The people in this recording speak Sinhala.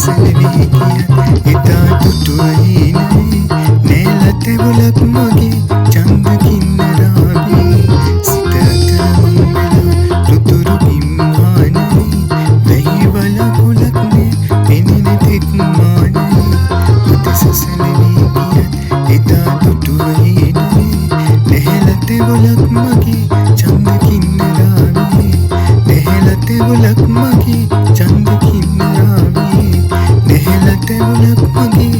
සසලවී ගිය එදා දුටුවයි නයි නෑලත බුලක් මගේ චන්ද කින්නරාවේ සිත අතර මංගල රුතුරු බිම්මානයි වැහි වලකුලක් නේ පෙනෙන තෙක් මානයි මට සසලවී ගිය එදා දුටුවයි නයි නෑලත බුලක් මගේ චන්ද කින්නරාවේ නෑලත බුලක් මගේ චන්ද කින්නරාවේ නෑලත බුලක් මගේ